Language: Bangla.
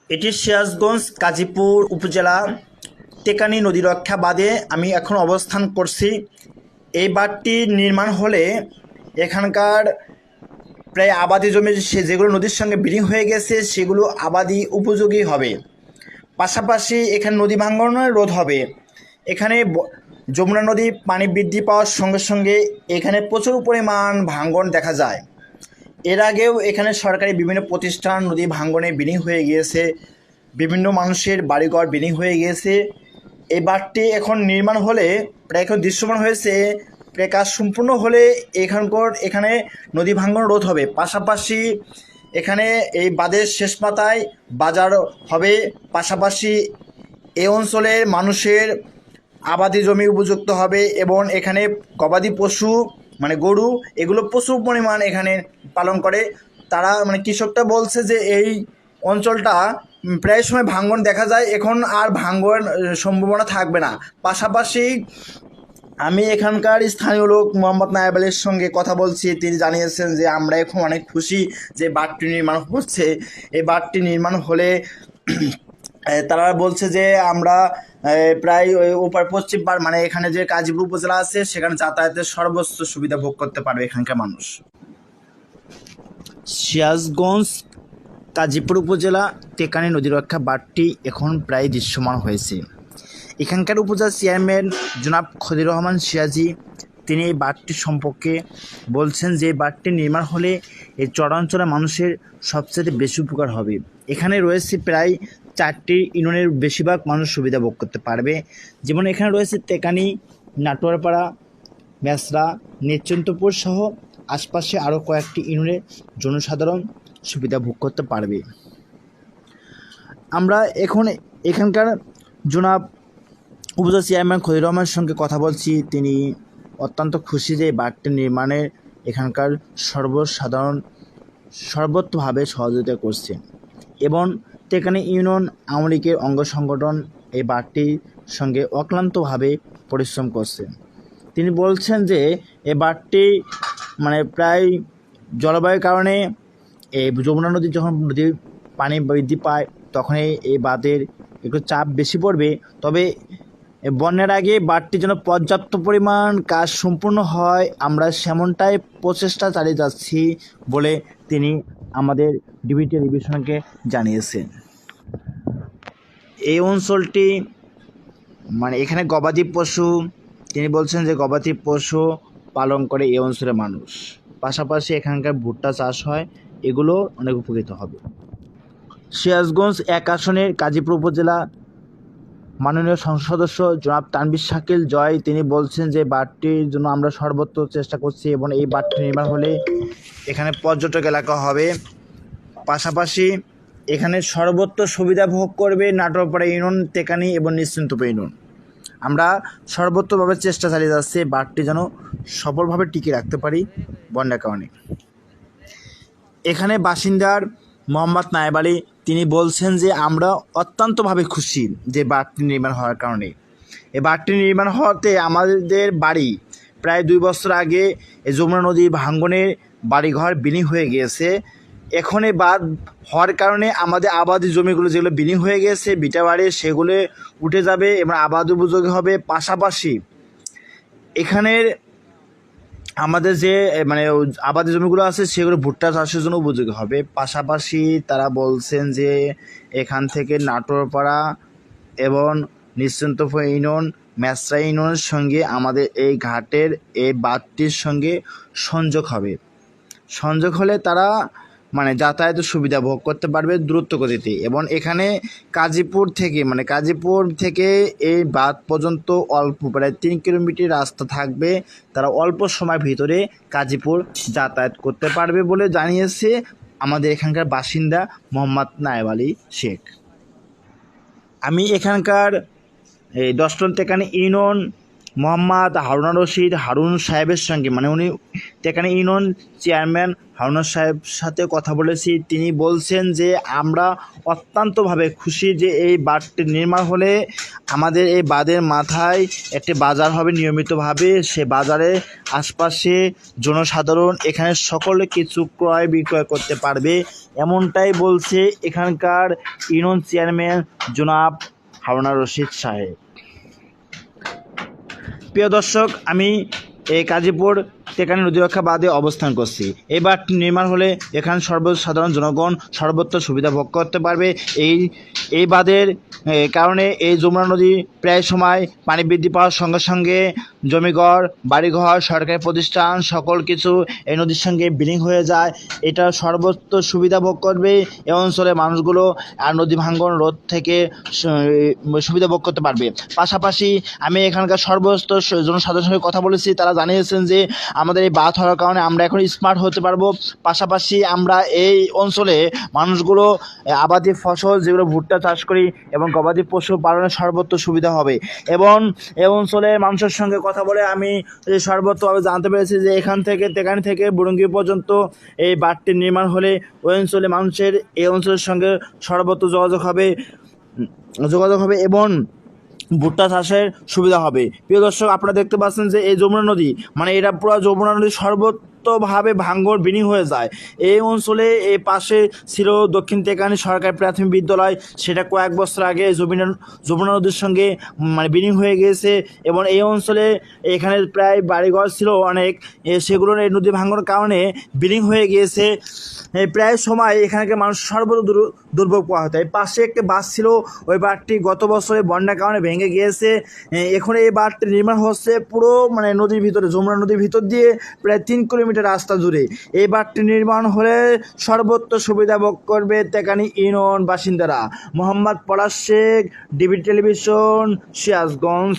এটি সিরাজগঞ্জ গাজীপুর উপজেলা টেকানী নদী রক্ষা বাঁধে আমি এখন অবস্থান করছি। এই বাঁধটি নির্মাণ হলে এখানকার প্রায় আবাদি জমি যেগুলো নদীর সঙ্গে বিলীন হয়ে গেছে সেগুলো আবাদি উপযোগী হবে। পাশাপাশি এখানে নদী ভাঙ্গনের রোধ হবে। এখানে যমুনা নদী পানি বৃদ্ধি পাওয়ার সঙ্গে সঙ্গে এখানে প্রচুর পরিমাণ ভাঙ্গন দেখা যায়। এর আগেও এখানে সরকারি বিভিন্ন প্রতিষ্ঠান নদী ভাঙ্গনে বিলীন হয়ে গিয়েছে, বিভিন্ন মানুষের বাড়িঘর বিলীন হয়ে গিয়েছে। এই বাঁধটি এখন নির্মাণ হলে প্রায় এখন দৃশ্যমান হয়েছে, প্রায় কাজ সম্পূর্ণ হলে এখানে নদী ভাঙ্গন রোধ হবে। পাশাপাশি এখানে এই বাঁধের শেষ মাথায় বাজার হবে। পাশাপাশি এই অঞ্চলের মানুষের আবাদি জমি উপযুক্ত হবে এবং এখানে গবাদি পশু মানে গরু এগুলো প্রচুর পরিমাণ এখানে পালন করে। তারা মানে কৃষকটা বলছে যে এই অঞ্চলটা প্রায় সময় ভাঙ্গন দেখা যায়, এখন আর ভাঙ্গন সম্ভাবনা থাকবে না। পাশাপাশি আমি এখানকার স্থানীয় লোক মোহাম্মদ নায়েব আলীর সঙ্গে কথা বলছি। তিনি জানিয়েছেন যে আমরা এখন অনেক খুশি যে বাঁধটি নির্মাণ হচ্ছে। এই বাঁধটি নির্মাণ হলে তারা বলছে যে আমরা প্রায় ওই ওপার পশ্চিম পার মানে এখানে যে গাজীপুর উপজেলা আছে সেখানে যাতায়াতের সর্বোচ্চ সুবিধা ভোগ করতে পারবে এখানকার মানুষ। সিরাজগঞ্জ গাজীপুর উপজেলা টেকানী নদী রক্ষা বাঁধটি এখন প্রায় দৃশ্যমান হয়েছে। এখানকার উপজেলা চেয়ারম্যান জনাব খদির রহমান সিরাজি তিনি এই বাঁধটি সম্পর্কে বলছেন যে এই বাঁধটি নির্মাণ হলে এই চরাঞ্চলের মানুষের সবচেয়ে বেশি উপকার হবে। এখানে রয়েছে প্রায় 4টি ইউনিয়নের বেশিরভাগ মানুষ সুবিধা ভোগ করতে পারবে। যেমন এখানে রয়েছে টেকানী, নাটোয়ারপাড়া, মেসরা, নেতচন্তপুর সহ আশপাশে আরও কয়েকটি ইউনিয়নের জনসাধারণ সুবিধা ভোগ করতে পারবে। আমরা এখন এখানকার জনাব উপজেলা চেয়ারম্যান খদির রহমানের সঙ্গে কথা বলছি। তিনি অত্যন্ত খুশি যে বাঁধটি নির্মাণে এখানকার সর্বসাধারণ সর্বত্রভাবে সহযোগিতা করছে এবং টেকানী ইউনিয়ন আওয়ামী লীগের অঙ্গ সংগঠন এই বাঁধটির সঙ্গে অক্লান্তভাবে পরিশ্রম করছে। তিনি বলছেন যে এই বাঁধটি মানে প্রায় জলবায়ুর কারণে এই যমুনা নদী যখন নদীর পানি বৃদ্ধি পায় তখনই এই বাঁধের একটু চাপ বেশি পড়বে। তবে বন্যার আগে বাঁধটি যেন পর্যাপ্ত পরিমাণ কাজ সম্পূর্ণ হয় আমরা সেমনটাই প্রচেষ্টা চালিয়ে যাচ্ছি বলে তিনি আমাদের ডিবি টেলিভিশনকে জানিয়েছেন। এই অঞ্চলটি মানে এখানে গবাদি পশু তিনি বলছেন যে গবাদি পশু পালন করে এই অঞ্চলের মানুষ। পাশাপাশি এখানকার ভুট্টা চাষ হয়, এগুলো অনেক উপকৃত হবে। সিরাজগঞ্জ 1 আসনের গাজীপুর উপজেলা মাননীয় সংসদ সদস্য জনাব তানভীর শাকিল জয় তিনি বলছেন যে বাঁধটির জন্য আমরা সর্বোচ্চ চেষ্টা করছি এবং এই বাঁধটি নির্মাণ হলে এখানে পর্যটক এলাকা হবে। পাশাপাশি এখানে সর্বোচ্চ সুবিধা ভোগ করবে নাটোরপাড়া ইউনিয়ন, টেকানী এবং নিশ্চিন্তপুর ইউনিয়ন। আমরা সর্বোচ্চভাবে চেষ্টা চালিয়ে যাচ্ছি বাঁধটি যেন সফলভাবে টিকিয়ে রাখতে পারি বন্যার কারণে। এখানে বাসিন্দার মোহাম্মদ নায়েব আলী তিনি বলছেন যে আমরা অত্যন্তভাবে খুশি যে বাঁধটি নির্মাণ হওয়ার কারণে। এই বাঁধটি নির্মাণ হওয়াতে আমাদের বাড়ি প্রায় 2 বছর আগে এই যমুনা নদী ভাঙ্গনের বাড়িঘর বিলীন হয়ে গিয়েছে। এখন এই বাঁধ হওয়ার কারণে আমাদের আবাদি জমিগুলো যেগুলো বিলীন হয়ে গিয়েছে ভিটা বাড়ি সেগুলো উঠে যাবে এবং আবাদ উপযোগী হবে। পাশাপাশি এখানের আমাদের যে মানে আবাদি জমিগুলো আছে সেগুলো ভুট্টা চাষের জন্য উপযোগী হবে। পাশাপাশি তারা বলছেন যে এখান থেকে নাটোরপাড়া এবং নিশ্চিন্তপুর ইউনিয়ন, মেসরা ইউনিয়নের সঙ্গে আমাদের এই ঘাটের এই বাঁধটির সঙ্গে সংযোগ হবে। সংযোগ হলে তারা মানে যাতায়াতের সুবিধা ভোগ করতে পারবে দ্রুত গতিতে এবং এখানে গাজীপুর থেকে এই বাঁধ পর্যন্ত অল্প প্রায় 3 কিলোমিটার রাস্তা থাকবে। তারা অল্প সময়ের ভিতরে গাজীপুর যাতায়াত করতে পারবে বলে জানিয়েছে আমাদের এখানকার বাসিন্দা মোহাম্মদ নায়েব আলী শেখ। আমি এখানকার এই 10 নং টেকানী ইউনিয়ন মোহাম্মদ হারুন রশিদ হারুন সাহেবের সঙ্গে, মানে উনি তেকানি ইউনিয়ন চেয়ারম্যান হারুন সাহেব সাথে কথা বলেছি। তিনি বলছেন যে আমরা অত্যন্তভাবে খুশি যে এই বাঁধটি নির্মাণ হলে আমাদের এই বাঁধের মাথায় একটি বাজার হবে নিয়মিতভাবে। সে বাজারে আশপাশে জনসাধারণ এখানে সকলে কিছু ক্রয় বিক্রয় করতে পারবে, এমনটাই বলছে এখানকার ইউনিয়ন চেয়ারম্যান জনাব হারুন রশিদ সাহেব। প্রিয় দর্শক, আমি এই গাজীপুর তেকানি নদী রক্ষা বাঁধে অবস্থান করছি। এই বাঁধটি নির্মাণ হলে এখানে সর্বসাধারণ জনগণ সর্বত্র সুবিধা ভোগ করতে পারবে। এই বাঁধের কারণে এই যমুনা নদী প্রায় সময় পানি বৃদ্ধি পাওয়ার সঙ্গে সঙ্গে জমিঘর বাড়িঘর সরকারি প্রতিষ্ঠান সকল কিছু এই নদীর সঙ্গে বিলীন হয়ে যায়। এটা সর্বত্র সুবিধা ভোগ করবে এ অঞ্চলের মানুষগুলো, আর নদী ভাঙ্গন রোধ থেকে সুবিধা ভোগ করতে পারবে। পাশাপাশি আমি এখানকার সর্বস্ত জনসাধারণের সঙ্গে কথা বলেছি, তারা জানিয়েছেন যে আমাদের এই বাঁধ হওয়ার কারণে আমরা এখন স্মার্ট হতে পারবো। পাশাপাশি আমরা এই অঞ্চলে মানুষগুলো আবাদি ফসল যেগুলো ভুট্টা চাষ করি এবং গবাদি পশু পালনের সর্বত্র সুবিধা হবে। এবং এই অঞ্চলে মানুষের সঙ্গে কথা বলে আমি সর্বত্রভাবে জানতে পেরেছি যে এখান থেকে তেকানি থেকে বুরুঙ্গি পর্যন্ত এই বাঁধটি নির্মাণ হলে ওই অঞ্চলে মানুষের এই অঞ্চলের সঙ্গে সর্বত্র যোগাযোগ হবে এবং ভুট্টা চাষের সুবিধা হবে। প্রিয় দর্শক, আপনারা দেখতে পাচ্ছেন যে এই যমুনা নদী, মানে এটা পুরো যমুনা নদী সর্বত্রভাবে ভাঙ্গর বিলীন হয়ে যায়। এই অঞ্চলে এই পাশে ছিল দক্ষিণ তেকানি সরকারি প্রাথমিক বিদ্যালয়, সেটা কয়েক বছর আগে যমুনা নদীর সঙ্গে মানে বিলীন হয়ে গিয়েছে এবং এই অঞ্চলে এখানে প্রায় বাড়িঘর ছিল অনেক, সেগুলোর এই নদী ভাঙ্গনের কারণে বিলীন হয়ে গিয়েছে। প্রায় সময় এখানকার মানুষ সর্বত্র দুর্ভোগ পাওয়া হতো। এই পাশে একটি বাঁধ ছিল, ওই বাঁধটি গত বছরে বন্যার কারণে ভেঙে গিয়েছে। এখন এই বাঁধটি নির্মাণ হচ্ছে পুরো মানে নদীর ভিতরে, যমুনা নদীর ভিতর দিয়ে প্রায় 3 কিলোমিটার রাস্তা জুড়ে। এই বাঁধটি নির্মাণ হলে সর্বত্র সুবিধা ভোগ করবে তেকানি ইউনিয়ন বাসিন্দারা। মোহাম্মদ পলাশ শেখ, ডিবি টেলিভিশন, সিরাজগঞ্জ।